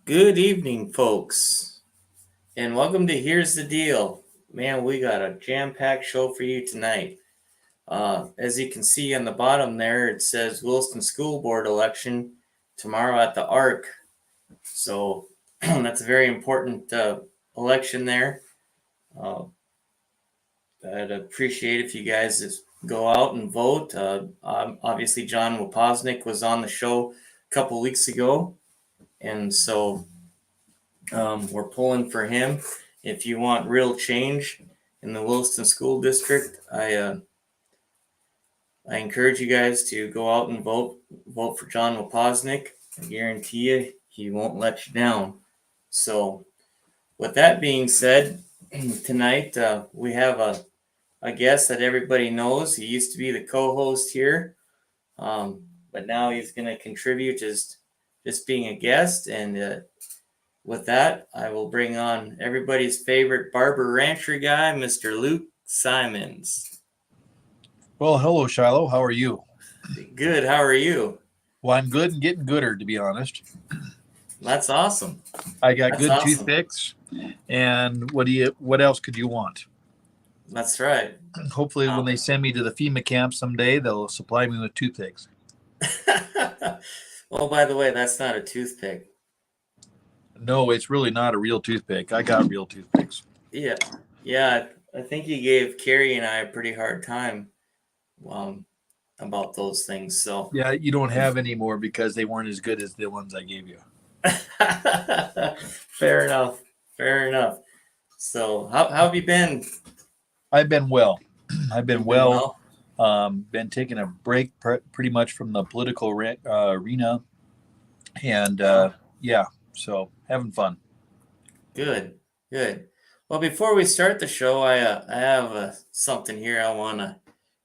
Good evening, folks, and welcome to Here's the Deal. Man, we got a jam-packed show for you tonight. As you can see on the bottom there, it says Williston School Board election tomorrow at the Arc. So that's a very important election there. I'd appreciate if you guys just go out and vote. Obviously, John Waposnik was on the show a couple weeks ago, and so we're pulling for him. If you want real change in the Williston School District, I encourage you guys to go out and vote. Vote for John Waposnik. I guarantee you, he won't let you down. So, with that being said, tonight we have a guest that everybody knows. He used to be the co-host here, but now he's going to contribute just being a guest. And with that, I will bring on everybody's favorite Barber Rancher guy, Mr. Luke Simons. Well, hello, Shiloh. How are you? Good. How are you? Well, I'm good and getting gooder, to be honest. That's awesome. I got good toothpicks. And what else could you want? That's right. Hopefully, when they send me to the FEMA camp someday, they'll supply me with toothpicks. Well, by the way, that's not a toothpick. No, it's really not a real toothpick. I got real toothpicks. Yeah. I think you gave Carrie and I a pretty hard time about those things. So yeah, you don't have any more because they weren't as good as the ones I gave you. Fair enough. So how have you been? I've been well. Been taking a break pretty much from the political arena, and so having fun. Good. Well, before we start the show, I have something here I want to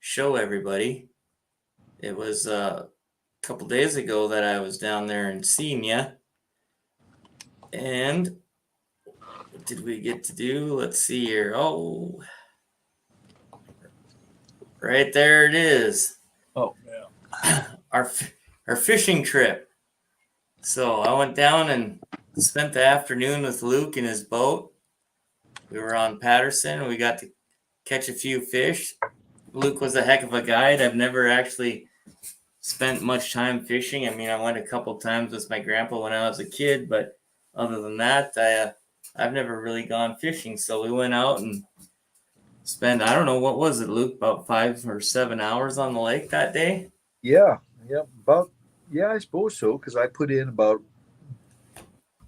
show everybody. It was a couple days ago that I was down there and seen you. And what did we get to do? Let's see here. Oh, right there it is. Oh, yeah. Our fishing trip. So I went down and spent the afternoon with Luke in his boat. We were on Patterson and we got to catch a few fish. Luke was a heck of a guide. I've never actually spent much time fishing. I mean, I went a couple times with my grandpa when I was a kid, but other than that, I've never really gone fishing. So we went out and spent, I don't know, what was it, Luke, about 5 or 7 hours on the lake that day? Yeah, I suppose so, because I put in about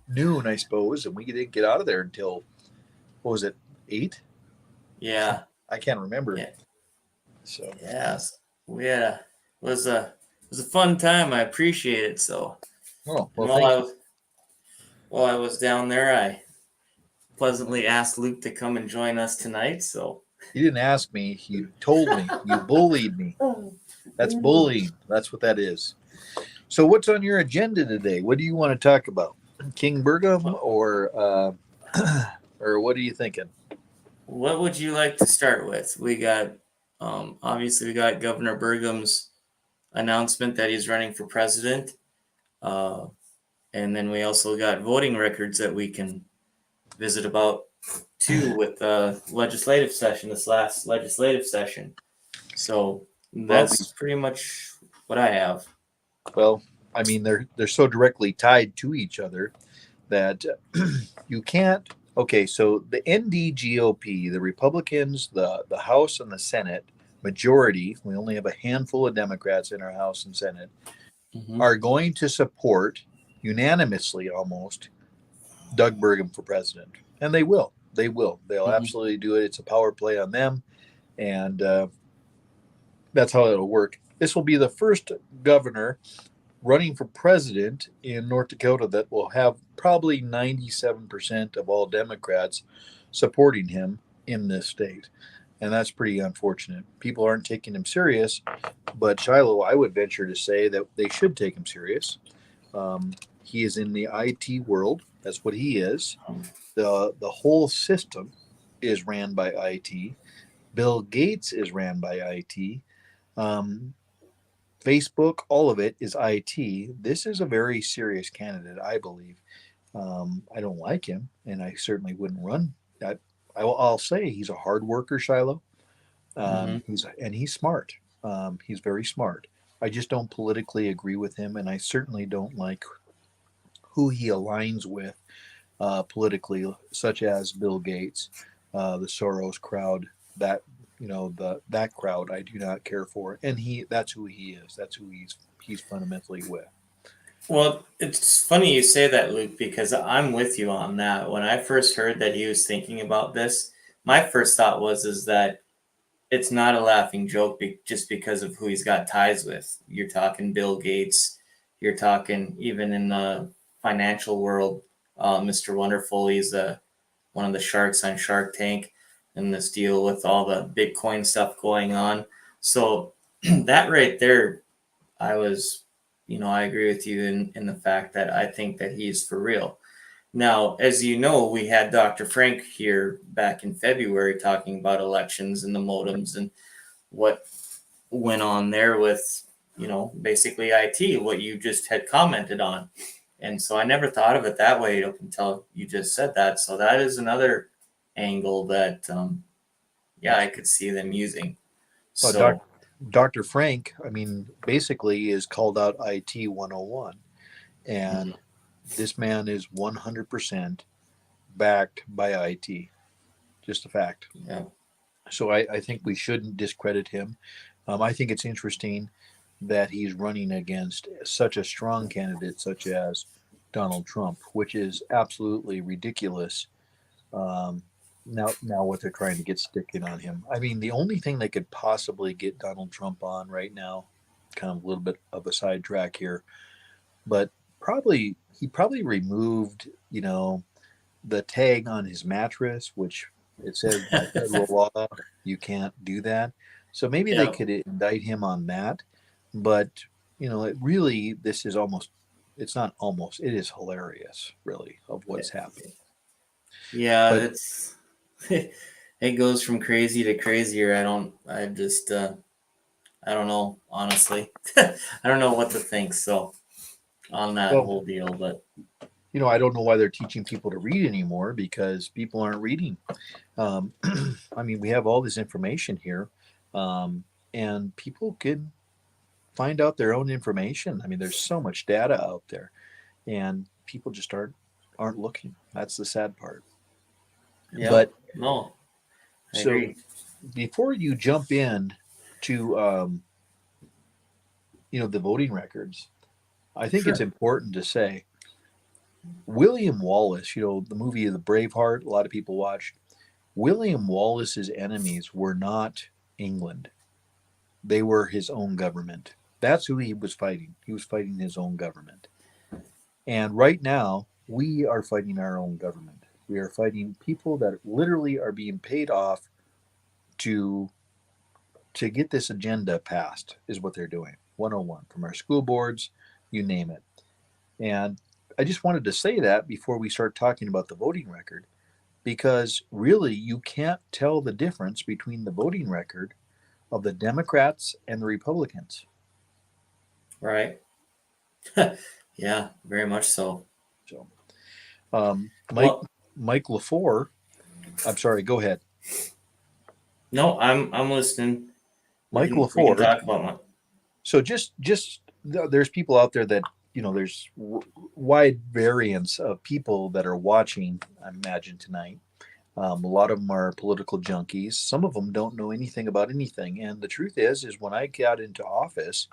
noon, I suppose, and we didn't get out of there until, what was it, 8? Yeah. I can't remember. Yeah. So yes, we had it was a fun time. I appreciate it. So while I was down there, I pleasantly asked Luke to come and join us tonight. So you didn't ask me, you told me, you bullied me. That's bullying. That's what that is. So what's on your agenda today? What do you want to talk about? King Burgum or what are you thinking? What would you like to start with? We got obviously we got Governor Burgum's announcement that he's running for president. And then we also got voting records that we can visit about too with the legislative session, this last legislative session. So that's pretty much what I have. Well, I mean, they're so directly tied to each other that you can't. Okay, so the ND GOP, the Republicans, the House and the Senate majority, we only have a handful of Democrats in our House and Senate, are going to support unanimously almost Doug Burgum for president. And they will. They'll absolutely do it. It's a power play on them. And that's how it'll work. This will be the first governor running for president in North Dakota that will have probably 97% of all Democrats supporting him in this state. And that's pretty unfortunate. People aren't taking him serious, but Shiloh, I would venture to say that they should take him serious. He is in the IT world. That's what he is. The whole system is ran by IT. Bill Gates is ran by IT. Facebook, all of it is IT. This is a very serious candidate, I believe. I don't like him, and I certainly wouldn't run. I'll say he's a hard worker, Shiloh. Hmm. He's smart. He's very smart. I just don't politically agree with him, and I certainly don't like who he aligns with politically, such as Bill Gates, the Soros crowd. That that crowd I do not care for, and that's who he is. That's who he's fundamentally with. Well, it's funny you say that, Luke, because I'm with you on that. When I first heard that he was thinking about this, my first thought was is that it's not a laughing joke just because of who he's got ties with. You're talking Bill Gates. You're talking even in the financial world, Mr. Wonderful. He's one of the sharks on Shark Tank and this deal with all the Bitcoin stuff going on. So that right there, I was, I agree with you in the fact that I think that he's for real. Now, as you know, we had Dr. Frank here back in February talking about elections and the modems and what went on there with, basically IT, what you just had commented on. And so I never thought of it that way up until you just said that. So that is another angle that, yeah, I could see them using. Well, So, Dr. Frank, I mean, basically is called out IT 101, mhm, and this man is 100% backed by IT. Just a fact. yeah, So I think we shouldn't discredit him. I think it's interesting that he's running against such a strong candidate such as Donald Trump, which is absolutely ridiculous. Um, now what they're trying to get sticking on him. I mean, the only thing they could possibly get Donald Trump on right now, kind of a little bit of a sidetrack here, but he probably removed, the tag on his mattress, which it says by federal law you can't do that. So maybe they yeah, could indict him on that. But it really this is almost it's not almost it is hilarious, really, of yeah, what's happening. yeah. But It's it goes from crazy to crazier. I don't know, honestly. I don't know what to think. So on that well, whole deal, but I don't know why they're teaching people to read anymore because people aren't reading. Um, I mean, we have all this information here, um, and people can find out their own information. I mean, there's so much data out there, and people just aren't looking. That's the sad part. yeah, But no, I so agree. before you jump in to the voting records, I think it's Sure. important to say William Wallace. The movie The Braveheart. A lot of people watched. William Wallace's enemies were not England. They were his own government. That's who he was fighting. He was fighting his own government. And right now, we are fighting our own government. We are fighting people that literally are being paid off to get this agenda passed is what they're doing. 101 from our school boards, you name it. And I just wanted to say that before we start talking about the voting record because really you can't tell the difference between the voting record of the Democrats and the Republicans. Right. Yeah, very much so. So, um, Mike Well, Mike LaFleur, I'm sorry, go ahead. no, I'm listening. We Mike can LaFleur. talk about one. So there's people out there that there's wide variance of people that are watching. I imagine tonight. A lot of them are political junkies. Some of them don't know anything about anything. And the truth is when I got into office,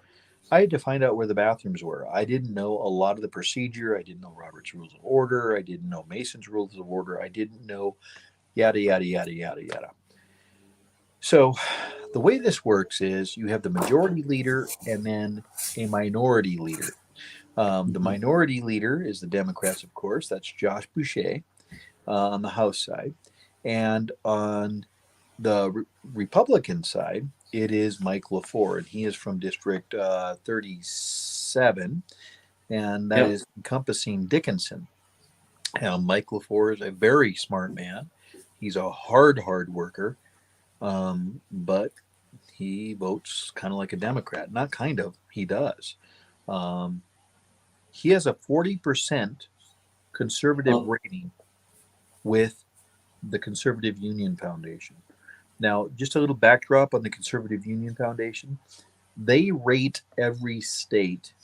I had to find out where the bathrooms were. I didn't know a lot of the procedure. I didn't know Robert's Rules of Order. I didn't know Mason's Rules of Order. I didn't know yada, yada, yada, yada, yada. So the way this works is you have the majority leader and then a minority leader. The Mhm. minority leader is the Democrats, of course. That's Josh Boucher on the House side. And on the Republican side, it is Mike LaFleur, and he is from District 37, and that Yep. is encompassing Dickinson. Now, Mike LaFleur is a very smart man. He's a hard worker, but he votes kind of like a Democrat. Not kind of, he does. Um, he has a 40% conservative rating with the Conservative Union Foundation. Now, just a little backdrop on the Conservative Union Foundation. They rate every state,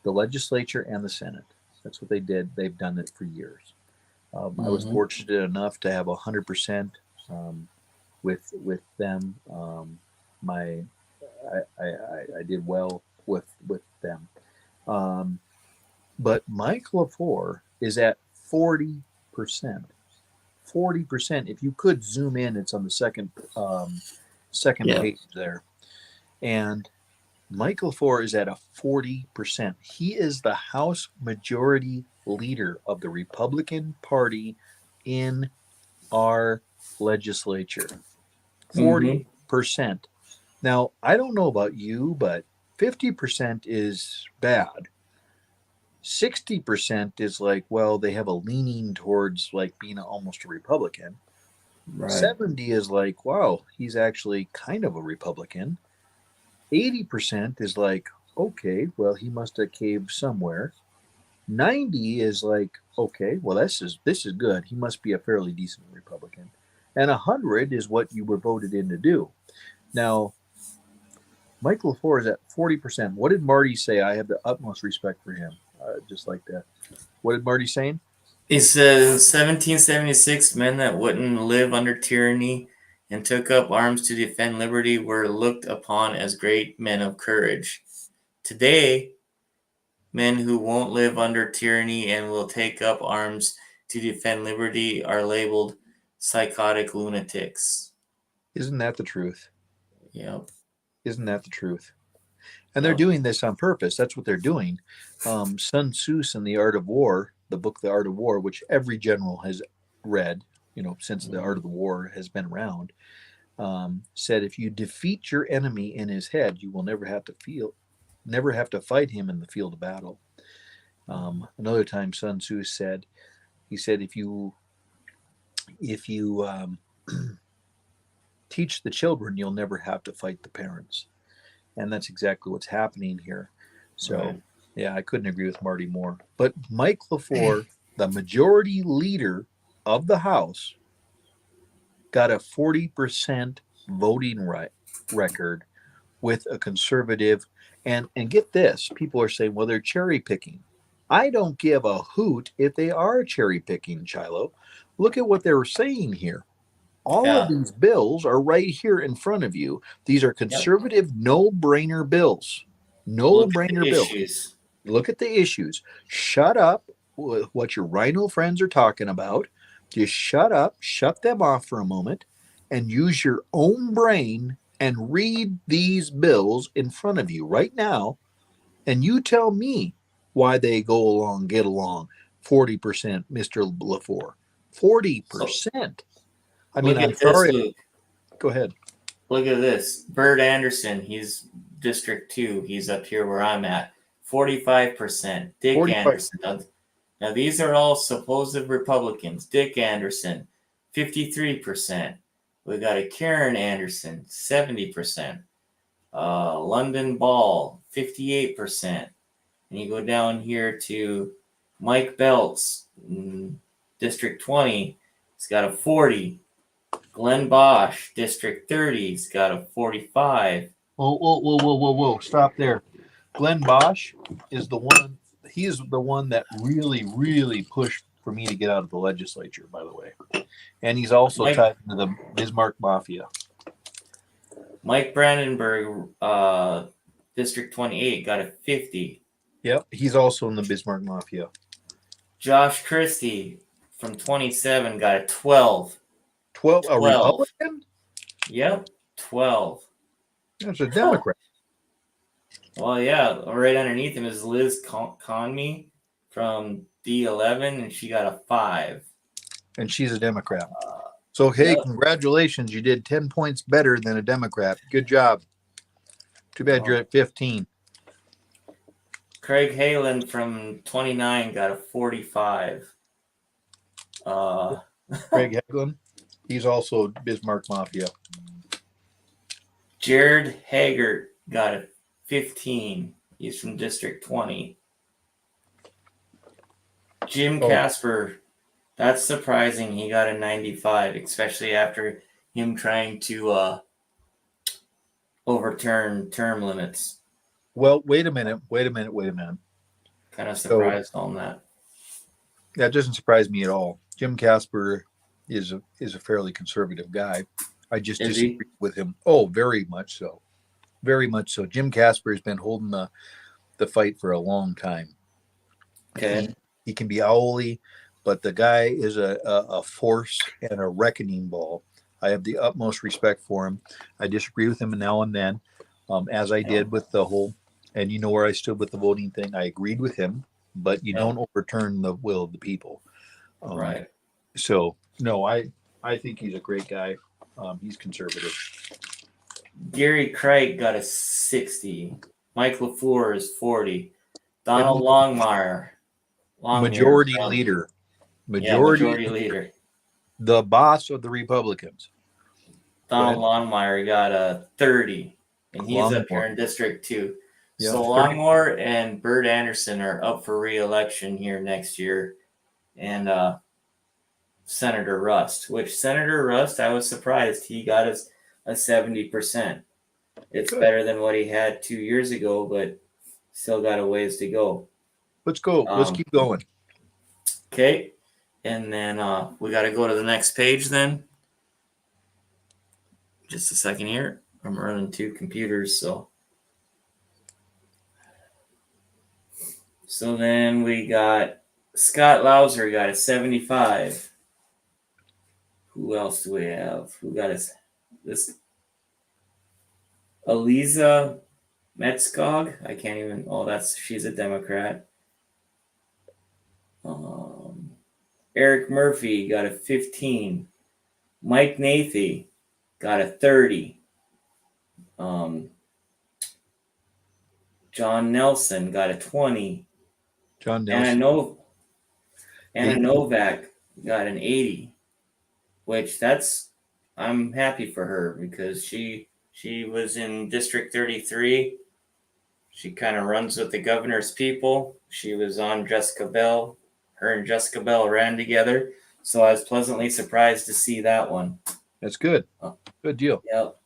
the legislature and the Senate. That's what they did. They've done it for years. I was fortunate enough to have 100% with them. I did well with them. But Mike LaFleur is at 40%. 40%. If you could zoom in, it's on the second page there. And Mike LaFleur is at a 40%. He is the House Majority Leader of the Republican Party in our legislature. 40%. Now, I don't know about you, but 50% is bad. 60% is like, well, they have a leaning towards like being almost a Republican. Right. 70 is like, wow, he's actually kind of a Republican. 80% is like, okay, well, he must have caved somewhere. 90 is like, okay, well, this is good. He must be a fairly decent Republican. And 100 is what you were voted in to do. Now, Mike LaFleur is at 40%. What did Marty say? I have the utmost respect for him. Just like that. What did Marty say? He said 1776 men that wouldn't live under tyranny and took up arms to defend liberty were looked upon as great men of courage. Today, men who won't live under tyranny and will take up arms to defend liberty are labeled psychotic lunatics. Isn't that the truth? Yep. Isn't that the truth? And they're doing this on purpose. That's what they're doing. Sun Tzu's in The Art of War, the book The Art of War, which every general has read, since The Art of the War has been around, said if you defeat your enemy in his head, you will never have to fight him in the field of battle. Another time Sun Tzu said, if you teach the children, you'll never have to fight the parents. And that's exactly what's happening here. So, right. Yeah, I couldn't agree with Marty more. But Mike LaFleur, the majority leader of the House, got a 40% voting record with a conservative. And get this, people are saying, well, they're cherry picking. I don't give a hoot if they are cherry picking, Shiloh. Look at what they were saying here. All of these bills are right here in front of you. These are conservative, no-brainer bills. No-brainer bills. Look at the issues. Shut up with what your rhino friends are talking about. Just shut up, shut them off for a moment, and use your own brain and read these bills in front of you right now, and you tell me why they get along. 40%, Mr. LaFleur. 40%. I mean, I'm sorry. Luke. Go ahead. Look at this. Bert Anderson, he's District 2. He's up here where I'm at. 45%. Dick 45. Anderson. Now, these are all supposed Republicans. Dick Anderson, 53%. We got a Karen Anderson, 70%. London Ball, 58%. And you go down here to Mike Belts, District 20. He's got a 40. Glenn Bosch, District 30, he's got a 45. Whoa. Stop there. Glenn Bosch is the one, he is the one that really, really pushed for me to get out of the legislature, by the way. And he's also tied into the Bismarck Mafia. Mike Brandenburg, District 28, got a 50. Yep, he's also in the Bismarck Mafia. Josh Christie from 27 got a 12. 12, a Republican? Yep, 12. That's a Democrat. Well, yeah, right underneath him is Liz Conmey from D11, and she got a 5. And she's a Democrat. So, hey, Congratulations. You did 10 points better than a Democrat. Good job. Too bad you're at 15. Craig Halen from 29 got a 45. Craig Hagland? He's also Bismarck Mafia. Jared Haggart got a 15. He's from District 20. Jim Oh, Casper, that's surprising. He got a 95, especially after him trying to overturn term limits. well, wait a minute. Kind of So surprised on that. that doesn't surprise me at all. Jim Casper is a fairly conservative guy. I just Is disagree he? with him. Oh, very much so. Very much so. Jim Casper has been holding the fight for a long time. Okay. He can be owly, but the guy is a force and a reckoning ball. I have the utmost respect for him. I disagree with him now and then, as I Yep. did with the whole, and you know where I stood with the voting thing. I agreed with him, but you Yep. don't overturn the will of the people. Right. So no, I think he's a great guy. He's conservative. Gary Craig got a 60. Mike LaFleur is 40. And Donald Longmire majority from leader, majority leader. the boss of the Republicans. Donald Longmire got a 30, and he's up here Longmore. in District 2. Yeah, So 30. Longmore and Bert Anderson are up for re-election here next year, and Senator Rust. Which Senator Rust, I was surprised he got us a 70%. It's Good. better than what he had 2 years ago, but still got a ways to go. Let's go. Let's keep going. Okay, and then we got to go to the next page then. Just a second here. I'm running two computers, so then we got Scott Lauser got a 75. Who else do we have? Who got us this? Eliza Metzgog. I can't even. Oh, she's a Democrat. Eric Murphy got a 15. Mike Nathy got a 30. John Nelson got a 20. John Nelson. Anna Novak got an 80, which I'm happy for her because she was in District 33. She kind of runs with the governor's people. She was on Jessica Bell. Her and Jessica Bell ran together. So I was pleasantly surprised to see that one. That's good. Good deal. Yep.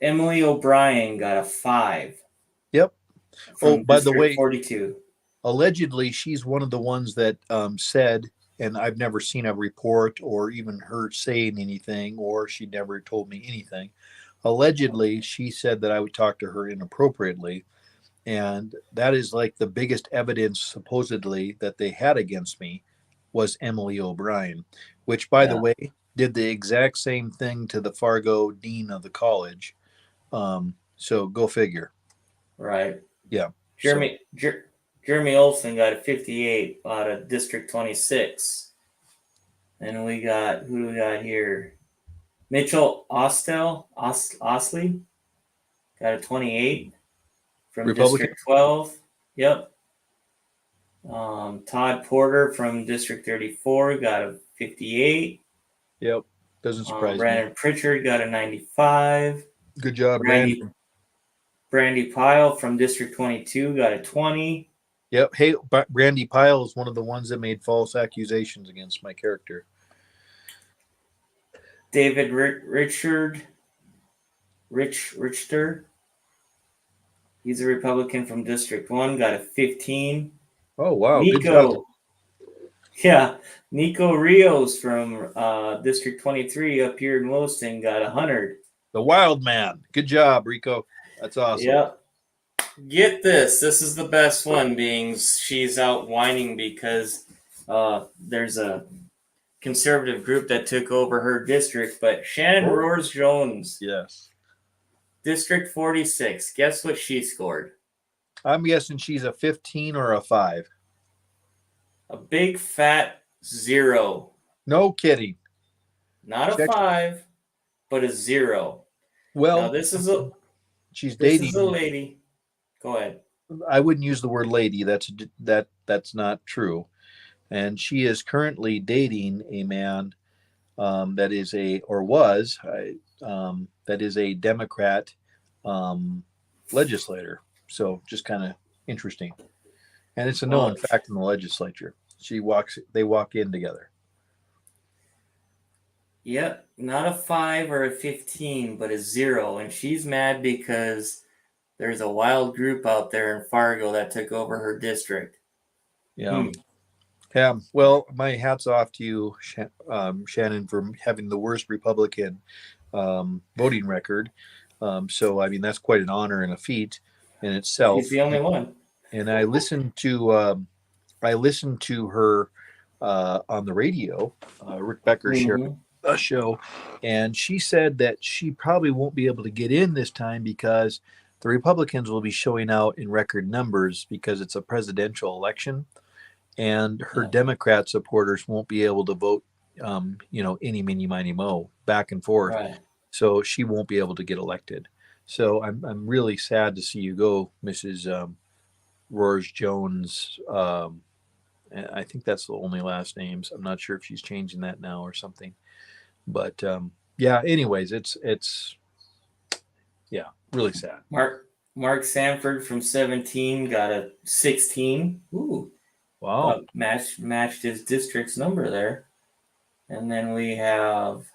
Emily O'Brien got a 5. Yep. Oh, by the way, 42. Allegedly, she's one of the ones that said, and I've never seen a report or even heard saying anything, or she never told me anything. Allegedly, she said that I would talk to her inappropriately. And that is like the biggest evidence, supposedly, that they had against me was Emily O'Brien, which, by the way, did the exact same thing to the Fargo dean of the college. So go figure. Right. Yeah. Jeremy Olson got a 58 out of District 26. And who do we got here? Mitchell Osley got a 28 from Republican? District 12. Yep. Todd Porter from District 34 got a 58. Yep. Doesn't surprise me. Brandon Pritchard got a 95. Good job, Brandon. Brandy Pyle from District 22 got a 20. Yep. Hey, Brandy Pyle is one of the ones that made false accusations against my character. David Richter. He's a Republican from District 1, got a 15. Oh, wow. Nico Rios from District 23 up here in Williston got 100. The wild man. Good job, Rico. That's awesome. Yep. Get this. This is the best one, being she's out whining because there's a conservative group that took over her district. But Shannon Roars Jones. Yes. District 46. Guess what she scored? I'm guessing she's a 15 or a 5. A big fat 0. No kidding. Not a 5, but a 0. Well, now this is dating. a lady. Go ahead. I wouldn't use the word lady. That's not true. And she is currently dating a man that is a Democrat legislator. So just kind of interesting. And it's a Well, known fact in the legislature. They walk in together. yep, not a 5 or a 15, but a 0. And she's mad because there's a wild group out there in Fargo that took over her district. Yeah. Yeah. Well, my hat's off to you, Shannon, for having the worst Republican voting record. So, I mean, that's quite an honor and a feat in itself. She's the only one. And I listened to her on the radio, Rick Becker shared a show, and she said that she probably won't be able to get in this time because the Republicans will be showing out in record numbers because it's a presidential election, and her Democrat supporters won't be able to vote, any, mini, miny, mo, back and forth. Right. So she won't be able to get elected. So I'm really sad to see you go, Mrs. Roars Jones. I think that's the only last names. I'm not sure if she's changing that now or something. But yeah. Anyways, it's really sad. Mark Sanford from 17 got a 16. Ooh. Wow. Matched his district's number there. And then we have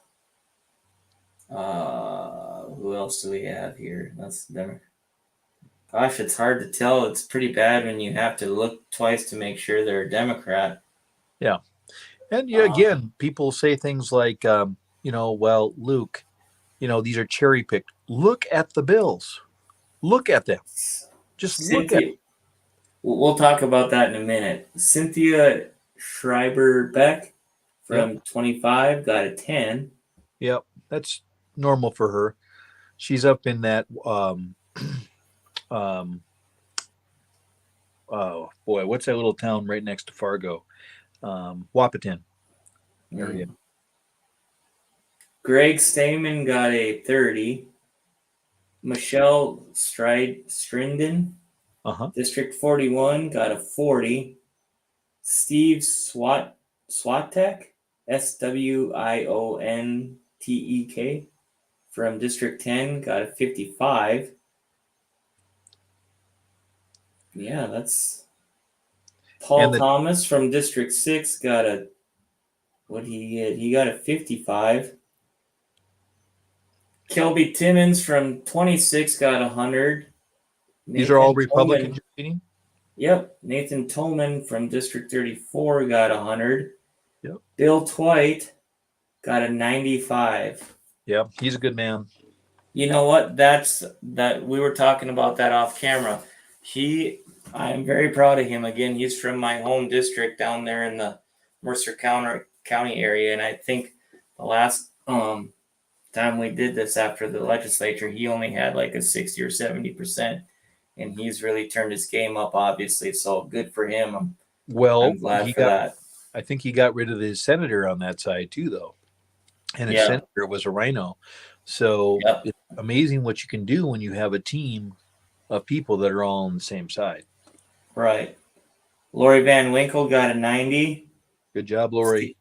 who else do we have here? That's them. Gosh, it's hard to tell. It's pretty bad when you have to look twice to make sure they're a Democrat. Yeah. And again, people say things like, well, Luke, these are cherry picked. Look at the bills. Look at them. Just look at them. We'll talk about that in a minute. Cynthia Schreiber Beck from 25 got a 10. Yep, that's normal for her. She's up in that oh boy, what's that little town right next to Fargo? Wahpeton area. Greg Stamen got a 30. Michelle Strinden, District 41, got a 40. Steve Swatek, Swiontek, from District 10, got a 55. Yeah, that's Paul Thomas from District 6 got a, what he get? He got a 55. Kelby Timmons from 26 got 100. These are all Republicans you're meeting? Yep. Nathan Tolman from District 34 got 100. Yep. Bill Twite got a 95. Yeah, he's a good man. You know what? We were talking about that off camera. I'm very proud of him. Again, he's from my home district down there in the Mercer County area. And I think the last time we did this after the legislature, he only had like a 60 or 70%. And he's really turned his game up, obviously. So good for him. I'm glad for that. I think he got rid of his senator on that side too, though. And his senator was a rhino. So it's amazing what you can do when you have a team of people that are all on the same side. Right. Lori Van Winkle got a 90. Good job, Lori.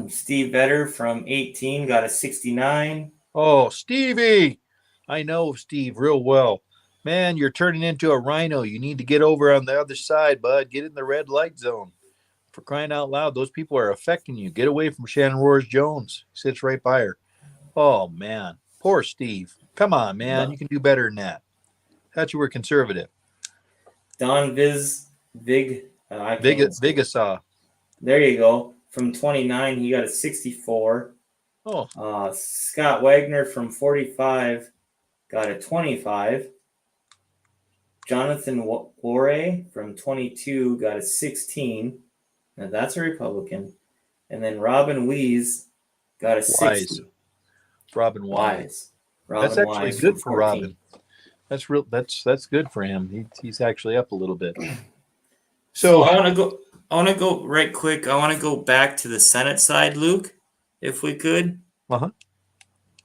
Steve Vetter from 18 got a 69. Oh, Stevie. I know Steve real well. Man, you're turning into a rhino. You need to get over on the other side, bud. Get in the red light zone. For crying out loud, those people are affecting you. Get away from Shannon Roars Jones. He sits right by her. Oh, man. Poor Steve. Come on, man. You can do better than that. Thought you were conservative. Don Vigasaw. There you go. From 29, he got a 64. Oh. Scott Wagner from 45 got a 25. Jonathan Warre from 22 got a 16. Now that's a Republican. And then Robin Wees got a 60. Robin Wise. That's actually good for Robin. That's real. That's good for him. He's actually up a little bit. So I want to go right quick. I want to go back to the Senate side, Luke, if we could.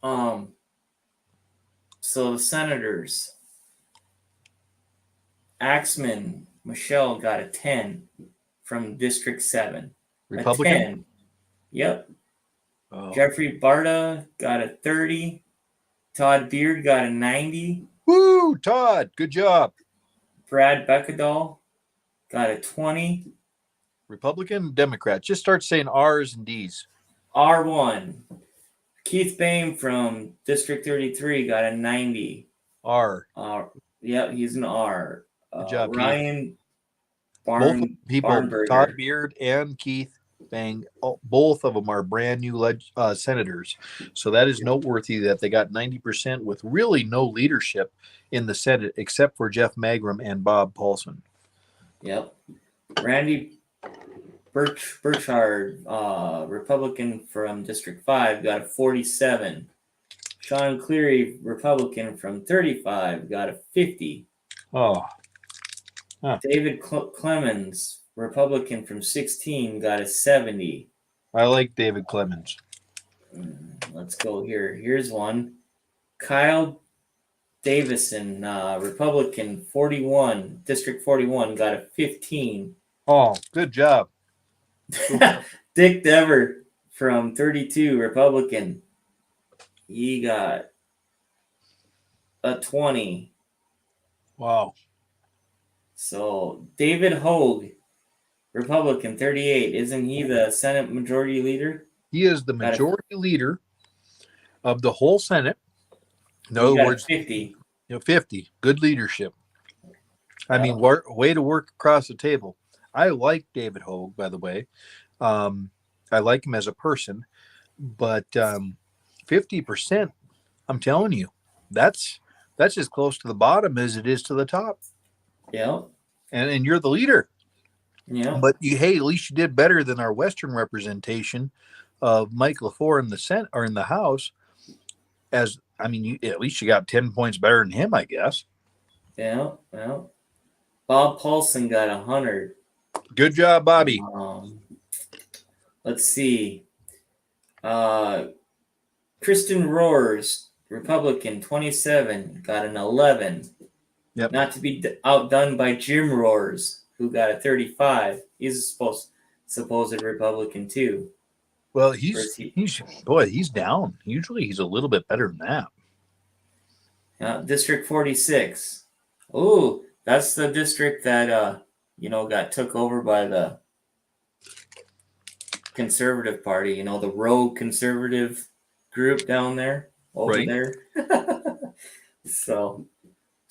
So the senators. Axman Michelle got a 10 from District 7. Republican? A 10. Yep. Oh. Jeffrey Barta got a 30. Todd Beard got a 90. Woo, Todd. Good job. Brad Beckadall got a 20. Republican, Democrat. Just start saying R's and D's. R1. Keith Bain from District 33 got a 90. R. Yeah, he's an R. Good job, Keith. Ryan Both people, Todd Barnberger. Beard and Keith Bang, both of them are brand new senators. So that is noteworthy that they got 90% with really no leadership in the Senate except for Jeff Magrum and Bob Paulson. Yep. Randy Burchard, Republican from District 5, got a 47. Sean Cleary, Republican from 35, got a 50. Oh. Huh. David Clemens, Republican from 16, got a 70. I like David Clemens. Let's go here. Here's one. Kyle Davison, Republican 41, District 41, got a 15. Oh, good job. Dick Dever from 32, Republican. He got a 20. Wow. So David Hogue, Republican 38, isn't he the Senate Majority Leader? He is the majority leader of the whole Senate. In other words, 50. 50. Good leadership. I mean, way to work across the table. I like David Hogue, by the way. I like him as a person, but 50%, I'm telling you, that's as close to the bottom as it is to the top. Yeah. And you're the leader. Yeah. But at least you did better than our Western representation of Mike LaFleur in the Senate or in the House. At least you got 10 points better than him, I guess. Yeah. Well, Bob Paulson got 100. Good job, Bobby. Let's see. Kristen Roars, Republican, 27, got an 11. Yep. Not to be outdone by Jim Roars, who got a 35. He's a supposed Republican too. Well, he's down. Usually he's a little bit better than that. District 46. Oh, that's the district that got took over by the Conservative Party. The rogue conservative group down there over there. So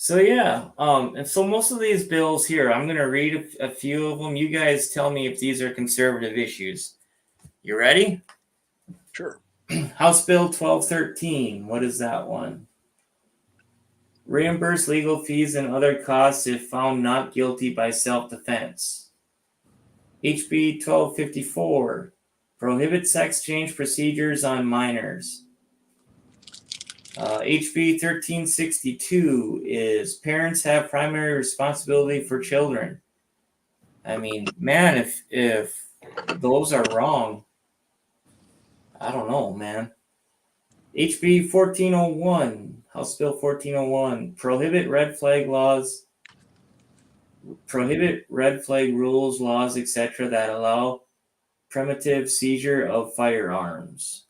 yeah. And so most of these bills here, I'm going to read a few of them. You guys tell me if these are conservative issues. You ready? Sure. House Bill 1213. What is that one? Reimburse legal fees and other costs if found not guilty by self-defense. HB 1254. Prohibit sex change procedures on minors. HB 1362 is parents have primary responsibility for children. I mean, man, if those are wrong, I don't know, man. HB 1401, House Bill 1401, prohibit red flag rules, laws, etc. that allow primitive seizure of firearms.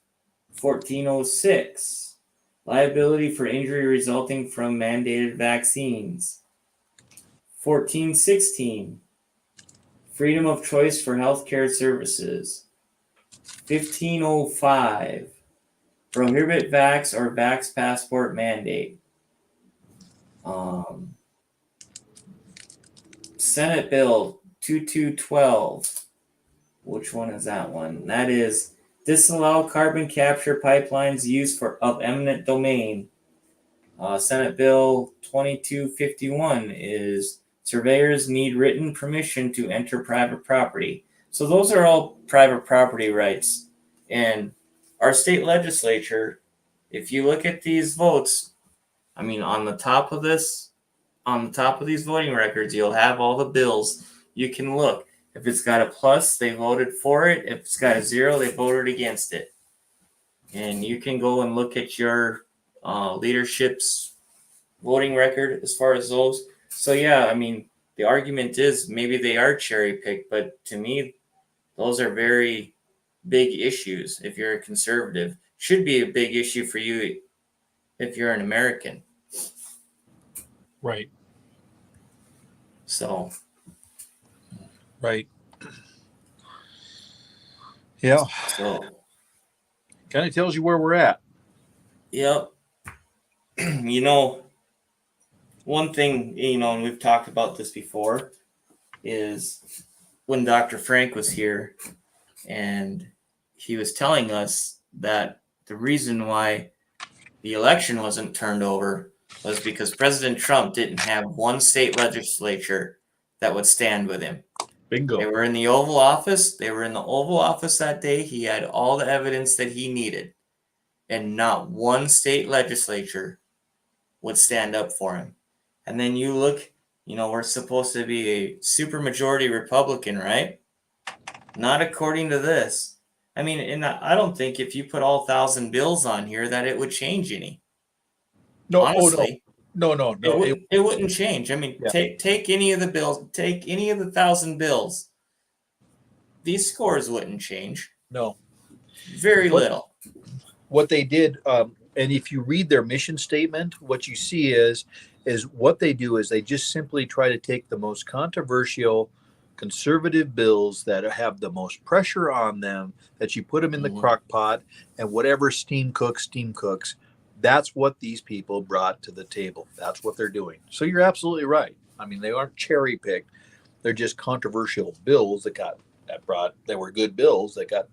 1406, liability for injury resulting from mandated vaccines. 1416, freedom of choice for healthcare services. 1505, prohibit vax or vax passport mandate. Senate Bill 2212. Which one is that one? That is disallow carbon capture pipelines use of eminent domain. Senate Bill 2251 is surveyors need written permission to enter private property. So those are all private property rights. And our state legislature, if you look at these votes, on the top of these voting records, you'll have all the bills. You can look. If it's got a plus, they voted for it. If it's got a 0, they voted against it. And you can go and look at your leadership's voting record as far as those. So, yeah, the argument is maybe they are cherry-picked, but to me, those are very big issues if you're a conservative. Should be a big issue for you if you're an American. Right. So, Right. Yeah. So, Kind of tells you where we're at. yep. One thing, and we've talked about this before, is when Dr. Frank was here and he was telling us that the reason why the election wasn't turned over was because President Trump didn't have one state legislature that would stand with him. Bingo. They were in the Oval Office. They were in the Oval Office that day. He had all the evidence that he needed, and not one state legislature would stand up for him. And then you look, we're supposed to be a supermajority Republican, right? Not according to this. I mean, and I don't think if you put all 1,000 bills on here that it would change any. No. Honestly, Oh, no. it wouldn't change. I mean, Yeah. take any of the bills, take any of the 1,000 bills. These scores wouldn't change. No. Very little. What they did, and if you read their mission statement, what you see is what they do is they just simply try to take the most controversial conservative bills that have the most pressure on them, that you put them in the crock pot, and whatever steam cooks. That's what these people brought to the table. That's what they're doing. So you're absolutely right. I mean, they aren't cherry picked. They're just controversial bills they were good bills that got,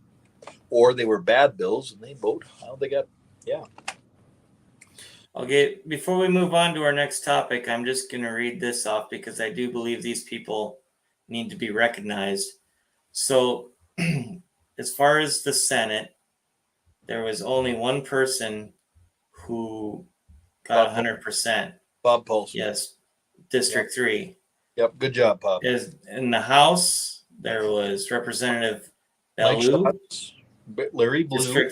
or they were bad bills and they vote how they got. Yeah. Okay, before we move on to our next topic, I'm just going to read this off because I do believe these people need to be recognized. So, as far as the Senate, there was only one person who got 100%. Bob Paulson. Yes, District 3. Yep. Good job, Bob. In the House, there was Representative Bellou, Larry Blue.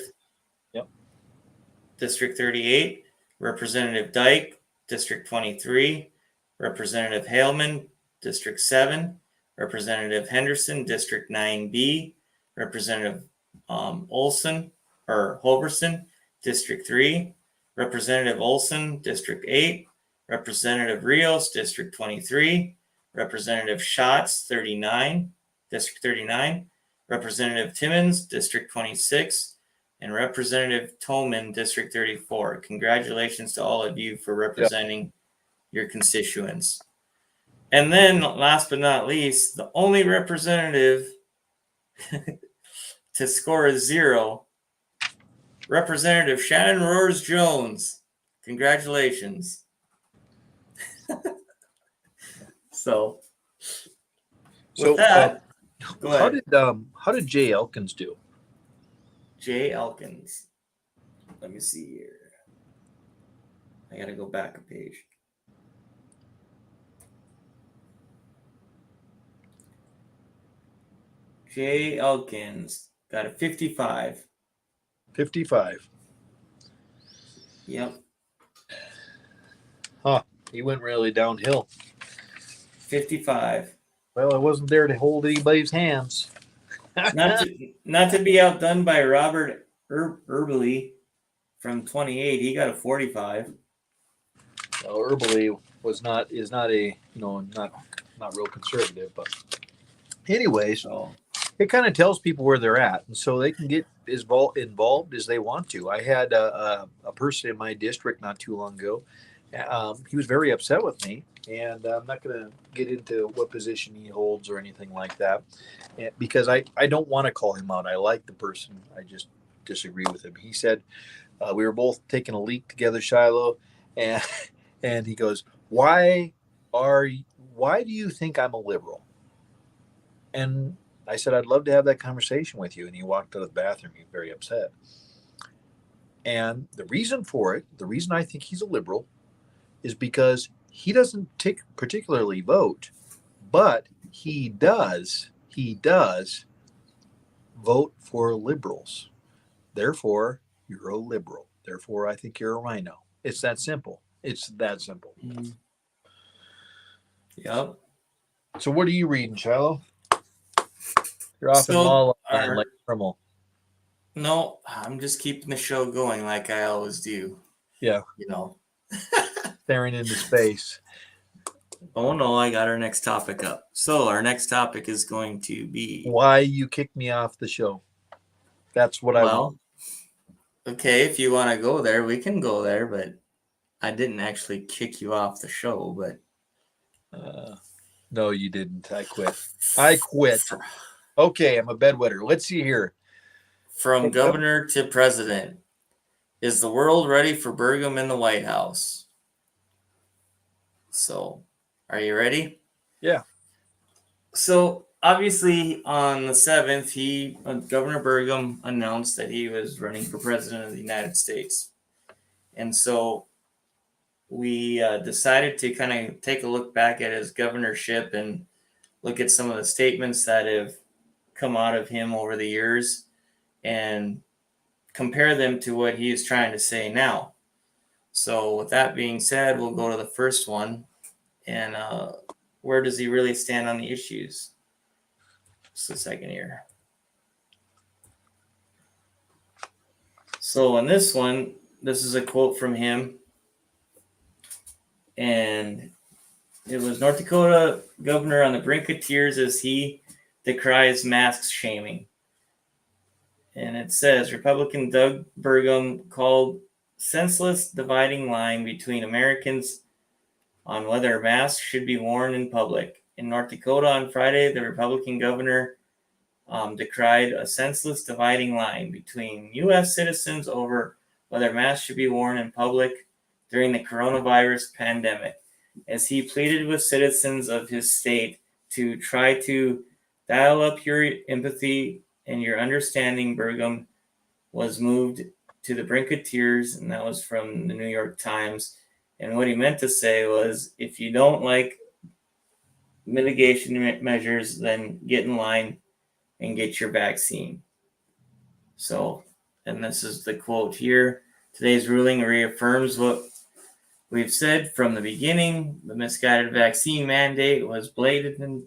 District 38, Representative Dyke, District 23, Representative Haleman, District 7, Representative Henderson, District 9B, Representative Holberson, District 3, Representative Olson, District 8, Representative Rios, District 23, Representative Schatz, District 39, Representative Timmons, District 26, and Representative Tolman, District 34. Congratulations to all of you for representing your constituents. And then, last but not least, the only representative to score a 0, Representative Shannon Roars Jones. Congratulations. So with that, go ahead. How did Jay Elkins do? Jay Elkins. Let me see here. I gotta go back a page. Jay Elkins got a 55. 55. Yep. Huh. He went really downhill. 55. Well, I wasn't there to hold anybody's hands. Not to be outdone by Robert Erbely from 28. He got a 45. Well, Erbely is not not real conservative, but anyways, it kind of tells people where they're at, and so they can get as involved as they want to. I had a person in my district not too long ago. He was very upset with me, and I'm not going to get into what position he holds or anything like that, because I don't want to call him out. I like the person. I just disagree with him. He said we were both taking a leak together, Shiloh, and he goes, why do you think I'm a liberal? And I said, I'd love to have that conversation with you. And he walked out of the bathroom. He was very upset. And the reason for it, the reason I think he's a liberal, is because he doesn't particularly vote, but he does vote for liberals. Therefore, you're a liberal. Therefore, I think you're a rhino. It's that simple. It's that simple. Mm-hmm. Yep. So what are you reading, Shiloh? You're off in law like normal. No, I'm just keeping the show going like I always do. Yeah. You know. Staring into space. Oh no, I got our next topic up. So our next topic is going to be, Why you kicked me off the show? That's what I want. well, okay, if you want to go there, we can go there, but I didn't actually kick you off the show, but No, you didn't. I quit. I quit. Okay, I'm a bedwetter. Let's see here. From governor to president, is the world ready for Burgum in the White House? So, are you ready? Yeah. So, obviously, on the 7th, Governor Burgum announced that he was running for president of the United States. And so we decided to kind of take a look back at his governorship and look at some of the statements that have come out of him over the years and compare them to what he is trying to say now. So, with that being said, we'll go to the first one. And where does he really stand on the issues? Just a second here. So, in this one, this is a quote from him. And it was North Dakota governor on the brink of tears as he decries mask shaming. And it says Republican Doug Burgum called senseless dividing line between Americans on whether masks should be worn in public. In North Dakota on Friday, the Republican governor decried a senseless dividing line between U.S. citizens over whether masks should be worn in public during the coronavirus pandemic, as he pleaded with citizens of his state to try to dial up your empathy and your understanding. Burgum was moved to the brink of tears, and that was from the New York Times. And what he meant to say was, if you don't like mitigation measures, then get in line and get your vaccine. So, and this is the quote here. Today's ruling reaffirms what we've said from the beginning. The misguided vaccine mandate was blatant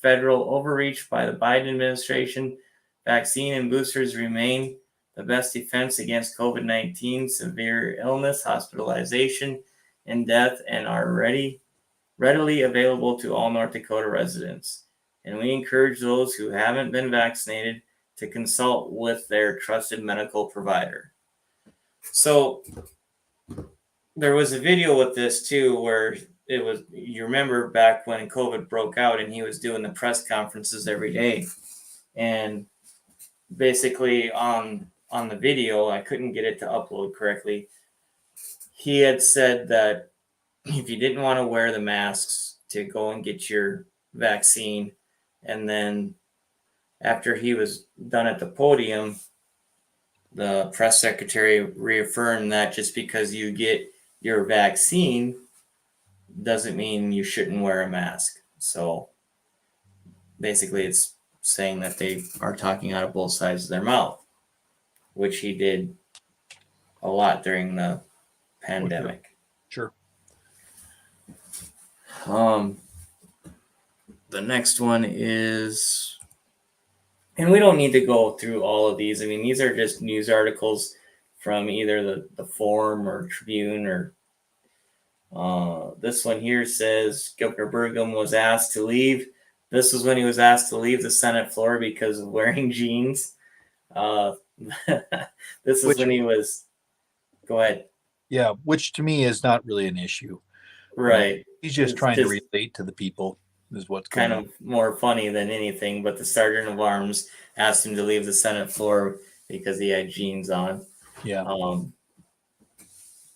federal overreach by the Biden administration. Vaccine and boosters remain the best defense against COVID-19, severe illness, hospitalization, and death, and are readily available to all North Dakota residents. And we encourage those who haven't been vaccinated to consult with their trusted medical provider. So there was a video with this too, where it was, you remember back when COVID broke out and he was doing the press conferences every day. And basically on the video, I couldn't get it to upload correctly. He had said that if you didn't want to wear the masks, to go and get your vaccine. And then after he was done at the podium, the press secretary reaffirmed that just because you get your vaccine doesn't mean you shouldn't wear a mask. So basically it's saying that they are talking out of both sides of their mouth, which he did a lot during the pandemic. Sure. The next one is, and we don't need to go through all of these. I mean, these are just news articles from either the Forum or Tribune, or this one here says Governor Burgum was asked to leave. This was when he was asked to leave the Senate floor because of wearing jeans. This is when he was, go ahead. Yeah, which to me is not really an issue. Right. He's just It's trying just to relate to the people, is what's kind going of more funny than anything. But the sergeant of arms asked him to leave the Senate floor because he had jeans on. Yeah.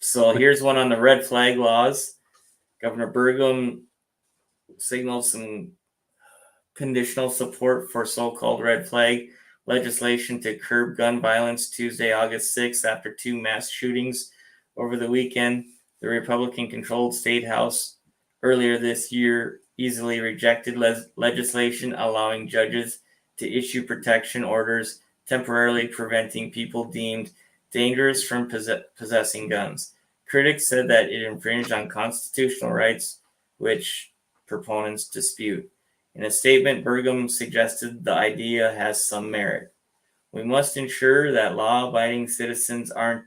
So here's one on the red flag laws. Governor Burgum signaled some conditional support for so-called red flag legislation to curb gun violence Tuesday, August 6th, after two mass shootings over the weekend. The Republican-controlled State House earlier this year easily rejected legislation allowing judges to issue protection orders temporarily preventing people deemed dangerous from possessing guns. Critics said that it infringed on constitutional rights, which proponents dispute. In a statement, Burgum suggested the idea has some merit. We must ensure that law-abiding citizens aren't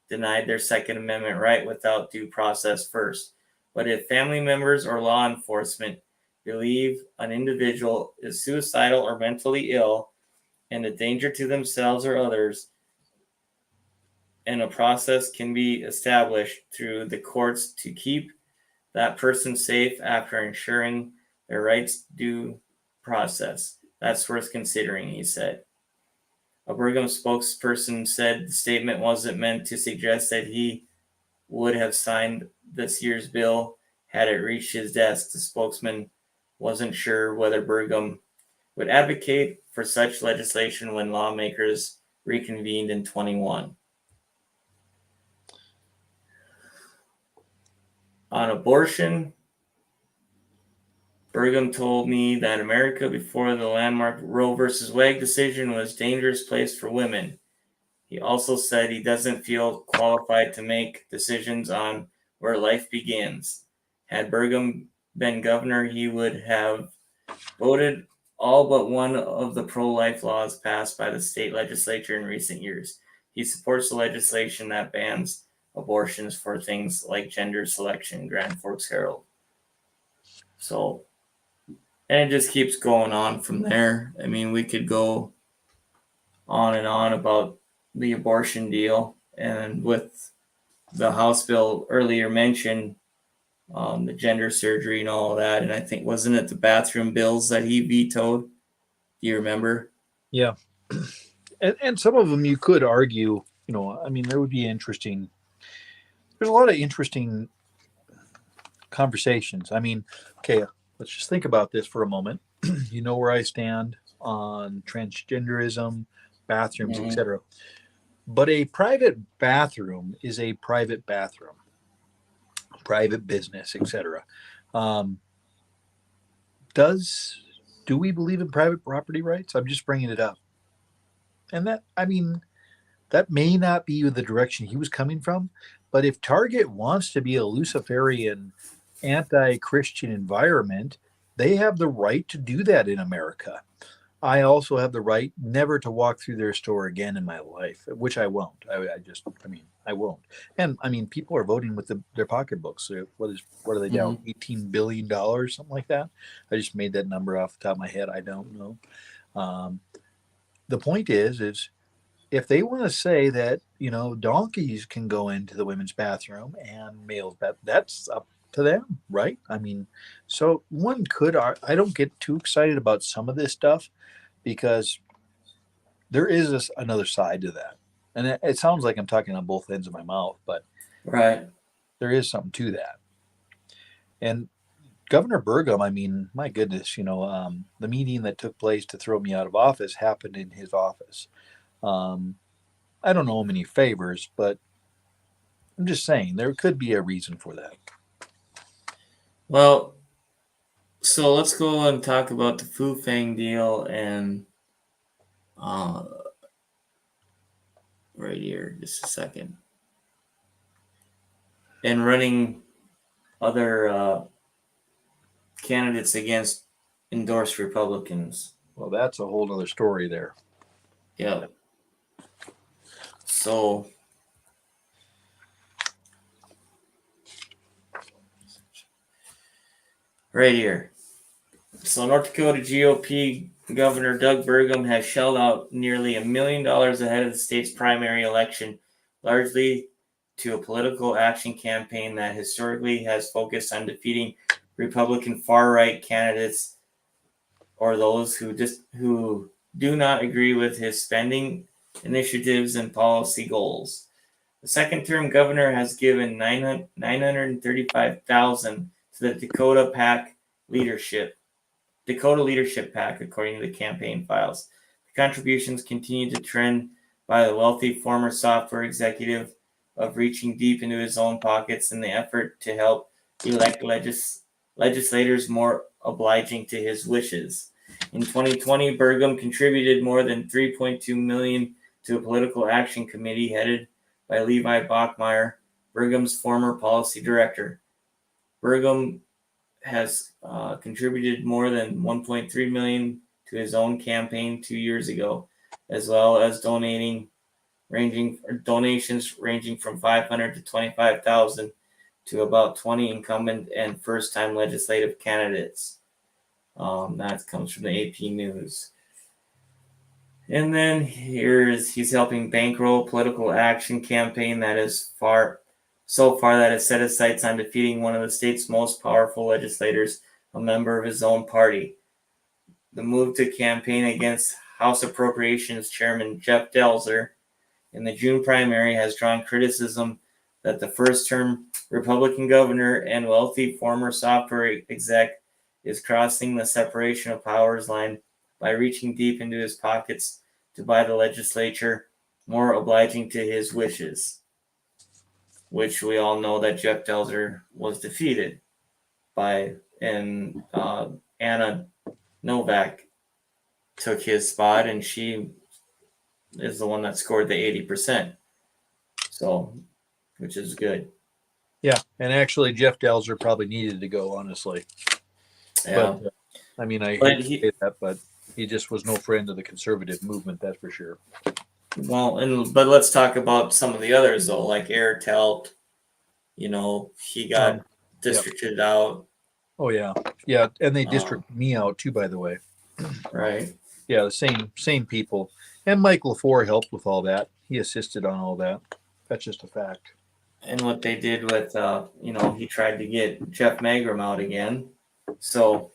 denied their Second Amendment right without due process first. But if family members or law enforcement believe an individual is suicidal or mentally ill and a danger to themselves or others, and a process can be established through the courts to keep that person safe after ensuring their rights due process. That's worth considering, he said. A Burgum spokesperson said the statement wasn't meant to suggest that he would have signed this year's bill had it reached his desk. The spokesman wasn't sure whether Burgum would advocate for such legislation when lawmakers reconvened in 21. On abortion, Burgum told me that America before the landmark Roe v. Wade decision was a dangerous place for women. He also said he doesn't feel qualified to make decisions on where life begins. Had Burgum been governor, he would have voted all but one of the pro-life laws passed by the state legislature in recent years. He supports the legislation that bans abortions for things like gender selection, Grand Forks Herald. So, and it just keeps going on from there. I mean, we could go on and on about the abortion deal, and with the House bill earlier mentioned, the gender surgery and all of that. And I think, wasn't it the bathroom bills that he vetoed? Do you remember? Yeah. And some of them you could argue, I mean, there would be there's a lot of interesting conversations. I mean, okay, let's just think about this for a moment. You know where I stand on transgenderism, bathrooms, etc. But a private bathroom is a private bathroom, private business, etc. Do we believe in private property rights? I'm just bringing it up. And that may not be the direction he was coming from, but if Target wants to be a Luciferian, anti-Christian environment, they have the right to do that in America. I also have the right never to walk through their store again in my life, which I won't. I won't. And people are voting with their pocketbooks. What are they down? $18 billion, something like that. I just made that number off the top of my head. I don't know. The point is if they want to say that, donkeys can go into the women's bathroom and males bathroom, that's up to them, right? So one could, I don't get too excited about some of this stuff because there is another side to that. And it sounds like I'm talking on both ends of my mouth, but right, there is something to that. And Governor Burgum, my goodness, the meeting that took place to throw me out of office happened in his office. I don't know him any favors, but I'm just saying there could be a reason for that. Well, so let's go and talk about the Fu Fang deal and right here, just a second. And running other candidates against endorsed Republicans. Well, that's a whole other story there. Yeah. So right here. So North Dakota GOP Governor Doug Burgum has shelled out nearly $1 million ahead of the state's primary election, largely to a political action campaign that historically has focused on defeating Republican far-right candidates or those who do not agree with his spending initiatives and policy goals. The second-term governor has given $935,000 to the Dakota Leadership PAC, according to the campaign files. The contributions continue to trend by the wealthy former software executive of reaching deep into his own pockets in the effort to help elect legislators more obliging to his wishes. In 2020, Burgum contributed more than $3.2 million to a political action committee headed by Levi Bachmeyer, Burgum's former policy director. Burgum has contributed more than $1.3 million to his own campaign 2 years ago, as well as donations ranging from $500 to $25,000 to about 20 incumbent and first-time legislative candidates. That comes from the AP News. And then he's helping bankroll political action campaign that is so far that has set his sights on defeating one of the state's most powerful legislators, a member of his own party. The move to campaign against House Appropriations Chairman Jeff Delzer in the June primary has drawn criticism that the first-term Republican governor and wealthy former software exec is crossing the separation of powers line by reaching deep into his pockets to buy the legislature more obliging to his wishes, which we all know that Jeff Delzer was defeated by, and Anna Novak took his spot, and she is the one that scored the 80%. So, which is good. Yeah, and actually, Jeff Delzer probably needed to go, honestly. Yeah. But, I mean, I hate to say that, but he just was no friend of the conservative movement, that's for sure. Well, but let's talk about some of the others, though, like Airtelt. He got districted out. Oh, yeah. Yeah, and they districted me out, too, by the way. Right. Yeah, the same people. And Mike LaFleur helped with all that. He assisted on all that. That's just a fact. And what they did with, he tried to get Jeff Mangrum out again. So,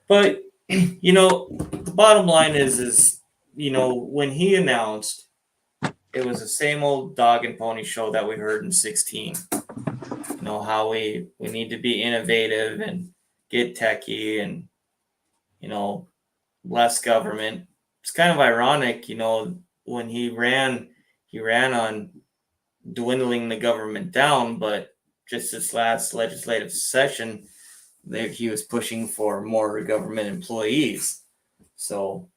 but, the bottom line is, when he announced, it was the same old dog and pony show that we heard in 16. How we need to be innovative and get techie and, less government. It's kind of ironic, when he ran on dwindling the government down, but just this last legislative session, he was pushing for more government employees. So,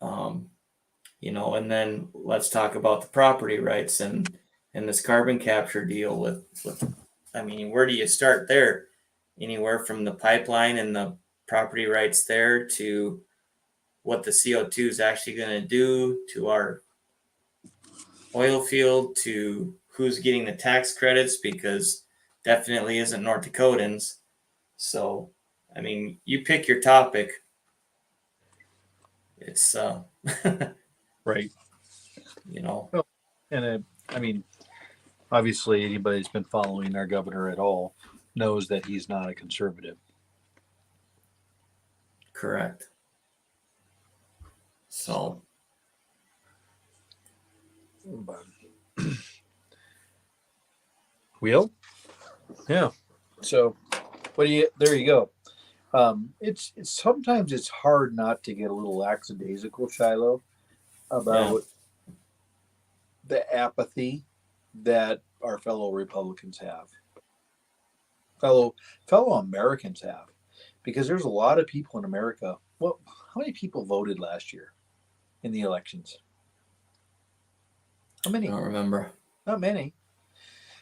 and then let's talk about the property rights and this carbon capture deal with, where do you start there? Anywhere from the pipeline and the property rights there to what the CO2 is actually going to do to our oil field, to who's getting the tax credits, because definitely isn't North Dakotans. So, you pick your topic. It's right. Well, and obviously anybody that's been following our governor at all knows that he's not a conservative. Correct. So, Wheel? Yeah. So, there you go. It's sometimes it's hard not to get a little lackadaisical, Shiloh, about the apathy that our fellow Republicans have, fellow Americans have, because there's a lot of people in America. Well, how many people voted last year in the elections? How many? I don't remember. Not many.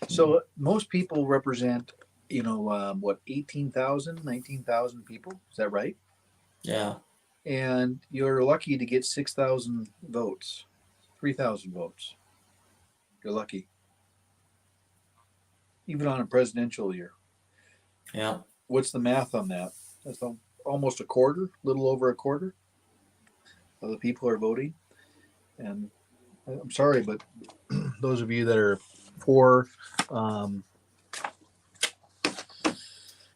So most people represent, 18,000, 19,000 people. Is that right? Yeah. And you're lucky to get 6,000 votes, 3,000 votes. You're lucky. Even on a presidential year. Yeah. What's the math on that? That's almost a quarter, little over a quarter of the people are voting. And I'm sorry, but those of you that are for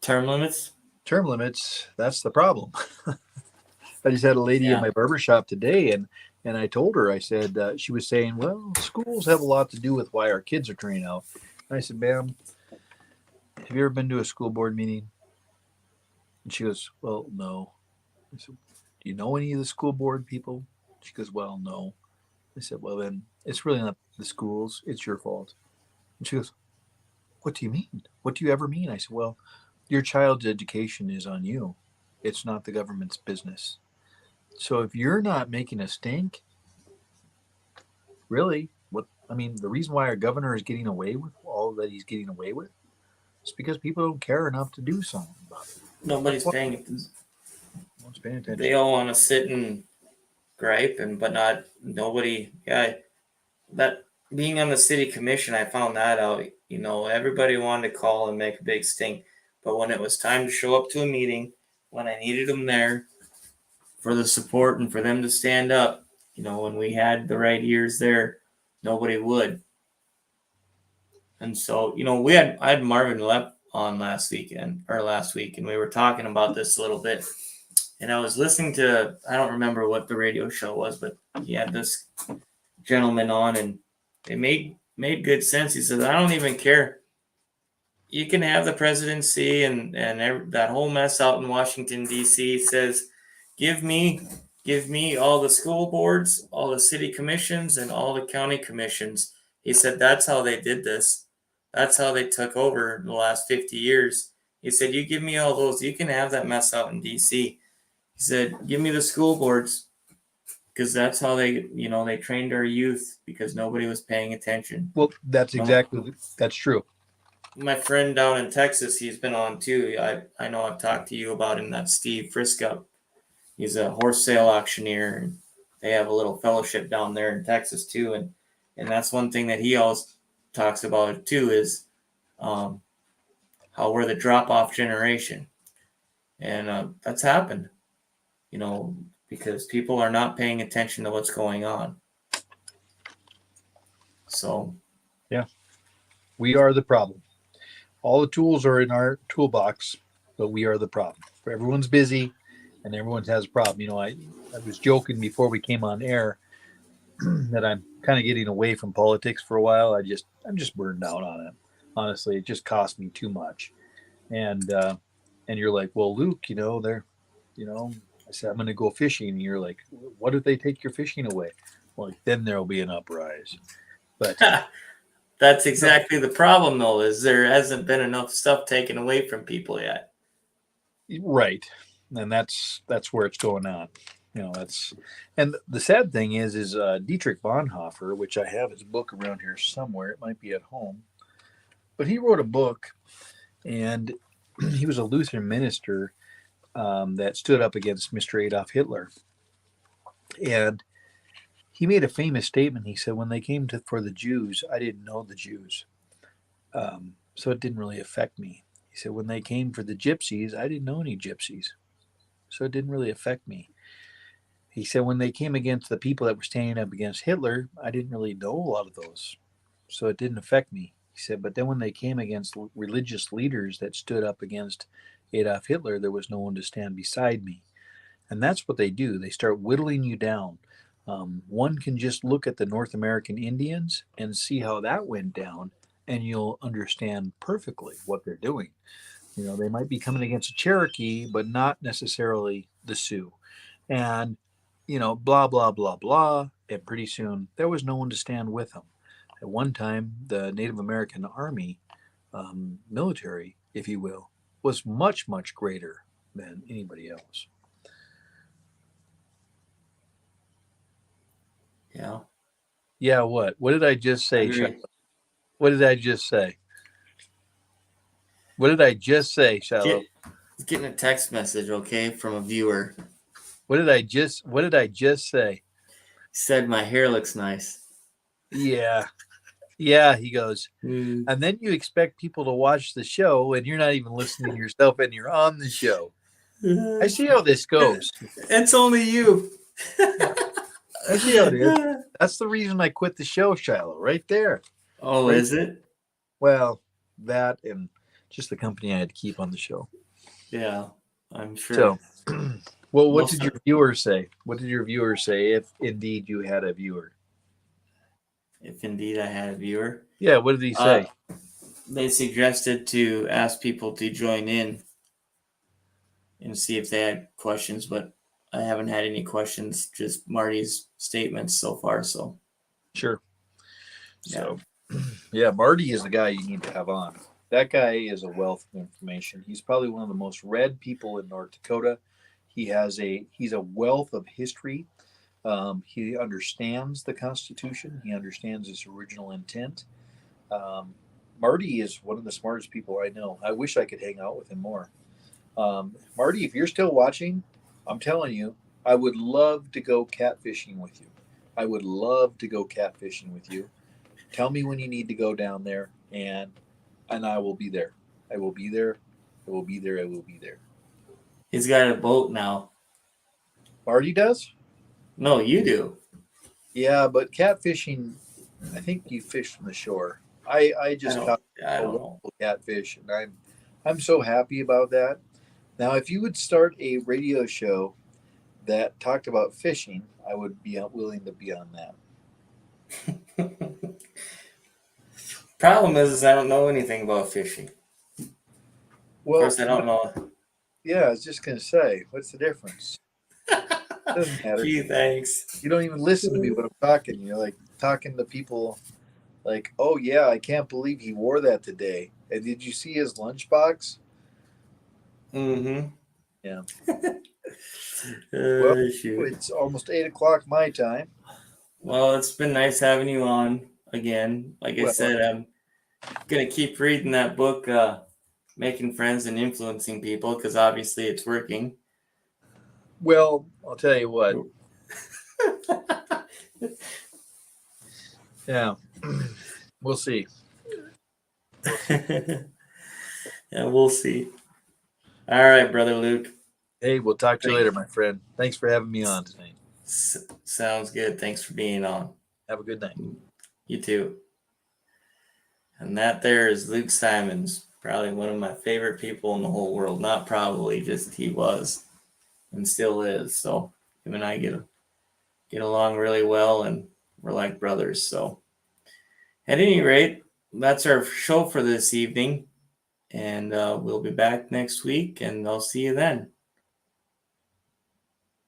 term limits, that's the problem. I just had a lady in my barbershop today, and I told her, I said, she was saying, well, schools have a lot to do with why our kids are turning out. And I said, ma'am, have you ever been to a school board meeting? And she goes, well, no. I said, do you know any of the school board people? She goes, well, no. I said, well, then it's really not the schools. It's your fault. And she goes, what do you mean? What do you ever mean? I said, well, your child's education is on you. It's not the government's business. So if you're not making a stink, really, the reason why our governor is getting away with all that he's getting away with is because people don't care enough to do something about it. Nobody's paying attention. Attention. They all want to sit and gripe, but not nobody. Yeah, that being on the city commission, I found that out. Everybody wanted to call and make a big stink, but when it was time to show up to a meeting, when I needed them there for the support and for them to stand up, when we had the right ears there, nobody would. And so, I had Marvin Lepp on last week, and we were talking about this a little bit. And I was listening to, I don't remember what the radio show was, but he had this gentleman on, and it made good sense. He said, I don't even care. You can have the presidency and that whole mess out in Washington, D.C. says, give me all the school boards, all the city commissions, and all the county commissions. He said, that's how they did this. That's how they took over in the last 50 years. He said, you give me all those, you can have that mess out in D.C. He said, give me the school boards, because that's how they trained our youth, because nobody was paying attention. Well, that's true. My friend down in Texas, he's been on too. I know I've talked to you about him. That's Steve Friskup. He's a horse sale auctioneer, and they have a little fellowship down there in Texas too. And that's one thing that he always talks about too, is how we're the drop-off generation. And that's happened, because people are not paying attention to what's going on. So, yeah, we are the problem. All the tools are in our toolbox, but we are the problem. Everyone's busy and everyone has a problem. I was joking before we came on air that I'm kind of getting away from politics for a while. I'm just burned out on it. Honestly, it just cost me too much. And you're like, well, Luke, I said, I'm going to go fishing. And you're like, what if they take your fishing away? Well, then there'll be an uprise. But that's exactly the problem, though, is there hasn't been enough stuff taken away from people yet. Right. And that's where it's going on. And the sad thing is Dietrich Bonhoeffer, which I have his book around here somewhere. It might be at home. But he wrote a book, and he was a Lutheran minister that stood up against Mr. Adolf Hitler. And he made a famous statement. He said, when they came for the Jews, I didn't know the Jews. So it didn't really affect me. He said, when they came for the gypsies, I didn't know any gypsies. So it didn't really affect me. He said, when they came against the people that were standing up against Hitler, I didn't really know a lot of those. So it didn't affect me. He said, but then when they came against religious leaders that stood up against Adolf Hitler, there was no one to stand beside me. And that's what they do. They start whittling you down. One can just look at the North American Indians and see how that went down, and you'll understand perfectly what they're doing. They might be coming against a Cherokee, but not necessarily the Sioux. And, blah, blah, blah, blah. And pretty soon there was no one to stand with them. At one time, the Native American Army, military, if you will, was much, much greater than anybody else. Yeah. Yeah, what? What did I just say, Shiloh? What did I just say? What did I just say, Shiloh? Getting a text message, okay, from a viewer. What did I just say? He said my hair looks nice. Yeah. Yeah, he goes. And then you expect people to watch the show, and you're not even listening to yourself, and you're on the show. I see how this goes. It's only you. I see how it is. That's the reason I quit the show, Shiloh, right there. Oh, right. Is it? Well, that and just the company I had to keep on the show. Yeah, I'm sure. So, well, what did your viewers say? What did your viewers say, if indeed you had a viewer? If indeed I had a viewer? Yeah, what did he say? They suggested to ask people to join in and see if they had questions, but I haven't had any questions, just Marty's statements so far. So, sure. So, yeah, Marty is the guy you need to have on. That guy is a wealth of information. He's probably one of the most read people in North Dakota. He's a wealth of history. He understands the Constitution. He understands its original intent. Marty is one of the smartest people I know. I wish I could hang out with him more. Marty, if you're still watching, I'm telling you, I would love to go catfishing with you. I would love to go catfishing with you. Tell me when you need to go down there, and I will be there. I will be there. I will be there. I will be there. He's got a boat now. Marty does? No, you do. Yeah, but catfishing, I think you fish from the shore. I I just don't. caught I a don't know. wonderful catfish, and I'm so happy about that. Now, if you would start a radio show that talked about fishing, I would be willing to be on that. Problem is I don't know anything about fishing. Of Well, course, I don't know. yeah, I was just gonna say, what's the difference? Doesn't matter. Gee, thanks. You don't even listen to me when I'm talking. You're like talking to people like, oh yeah, I can't believe he wore that today. And did you see his lunchbox? Mm-hmm. Yeah. Well, Shoot. it's almost 8 o'clock my time. Well, it's been nice having you on again. Like I Well, said, I'm gonna keep reading that book, Making Friends and Influencing People, because obviously it's working. well, I'll tell you what. Yeah, we'll see. Yeah, we'll see. All right, brother Luke. Hey, we'll talk to you later, my friend. Thanks for having me on tonight. Sounds good. Thanks for being on. Have a good night. You too. And that there is Luke Simons, probably one of my favorite people in the whole world. Not probably, just he was and still is. So him and I get along really well, and we're like brothers. So at any rate, that's our show for this evening, and we'll be back next week, and I'll see you then.